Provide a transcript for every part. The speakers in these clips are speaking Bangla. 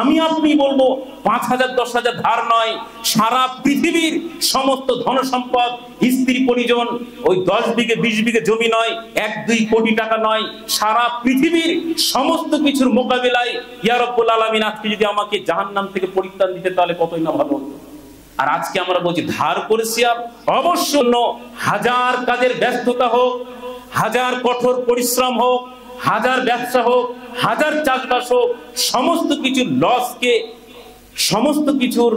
আমি আপনি বলবো 5,000 10,000 ধার নয়, সারা পৃথিবীর সমস্ত ধন সম্পদ, স্ত্রী পরিজন, ওই 10 বিঘে 20 বিঘে জমি নয়, 1-2 কোটি টাকা নয়, সারা পৃথিবীর সমস্ত কিছুর মোকাবিলায় ইয়া রাব্বুল আলামিন আজকে যদি আমাকে জাহান্নাম থেকে পরিত্রাণ দিতে তাহলে কতই না ভালো হতো। আর আজকে আমরা বলছি ধার করেছি, অবশ্যই হাজার কাজের ব্যস্ততা হোক, হাজার কঠোর পরিশ্রম হোক, হাজার ব্যবসা হোক, হাজার চাষবাস হোক, সমস্ত কিছুর লসকে, সমস্ত কিছুর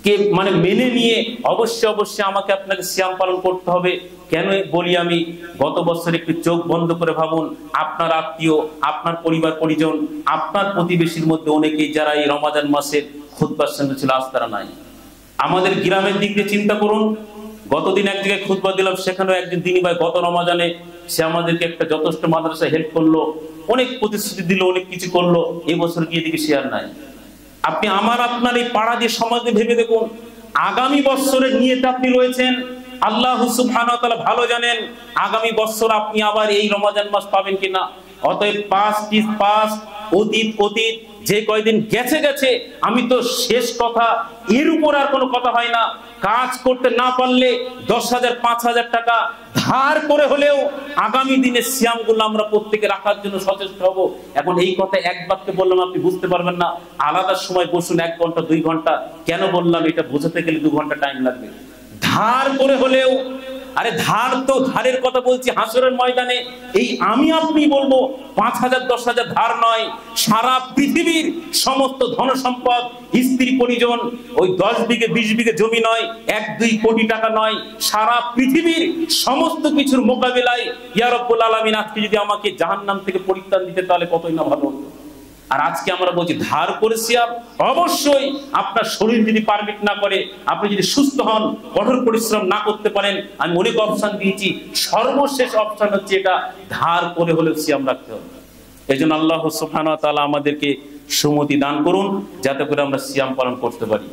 কে মানে মেনে নিয়ে অবশ্যই আমাকে আপনাকে সিয়াম পালন করতে হবে। কেন বলি আমি, গত বছর একটু চোখ বন্ধ করে ভাবুন, আপনার আত্মীয়, আপনার পরিবার পরিজন, আপনার প্রতিবেশীর মধ্যে অনেকেই যারা এই রমাদান মাসের খুতবার সঙ্গে ছিল, আজ তারা নাই। আমাদের গ্রামের দিক দিয়ে চিন্তা করুন, গতদিন এক জায়গায় খুতবা দিলাম, সেখানেও একজন দিনী ভাই গত রমাজানে সে আমাদেরকে একটা যথেষ্ট মাদ্রাসা হেল্প করলো, অনেক প্রতিশ্রুতি দিল, অনেক কিছু করলো, এই বছর গিয়ে দিকে শেয়ার নাই। আপনি আমার আপনার এই পাড়া দিয়ে সমাজে ভেবে দেখুন, আগামী বছরের নিয়তে আপনি রয়েছেন, আল্লাহ সুবহানাহু ওয়া তাআলা ভালো জানেন আগামী বছর আপনি আবার এই রমাজান মাস পাবেন কিনা। অতএব পাস্ট অতীত যে কয়দিন গেছে গেছে, আমি তো শেষ কথা, এর উপর আর কোনো কথা হয় না। কাজ করতে না পারলে 10,000 5,000 টাকা ধার করে হলেও আগামী দিনে সিয়ামগুলো আমরা প্রত্যেকে রাখার জন্য সচেষ্ট হব। এখন এই কথা এক বাক্যে বললাম, আপনি বুঝতে পারবেন না, আলাদা সময় বসুন, 1 ঘন্টা 2 ঘন্টা। কেন বললাম এটা বোঝাতে গেলে 2 ঘন্টা টাইম লাগবে। ধার করে হলেও, আরে ধারের কথা বলছি হাসরের ময়দানে, এই আমি আপনি বলবো 5,000 10,000 ধার নয়, সারা পৃথিবীর সমস্ত ধন সম্পদ, স্ত্রী পরিজন, ওই 10 বিঘে 20 বিঘে জমি নয়, 1-2 কোটি টাকা নয়, সারা পৃথিবীর সমস্ত কিছুর মোকাবিলায় ইয়া রাব্বুল আলামিন আজকে যদি আমাকে জাহান্নাম থেকে পরিত্রাণ দিতে তাহলে কতই না ভালো হতো। আর আজকে আমরা বলছি ধার করেছি, অবশ্যই আপনার শরীর যদি পারমিট না করে, আপনি যদি সুস্থ হন, কঠোর পরিশ্রম না করতে পারেন, আমি অনেক অপশন দিয়েছি, সর্বশেষ অপশন হচ্ছে এটা, ধার করে হলেও সিয়াম রাখতে হবে। এই জন্য আল্লাহ সুবহানাহু ওয়া তাআলা আমাদেরকে সুমতি দান করুন, যাতে করে আমরা সিয়াম পালন করতে পারি।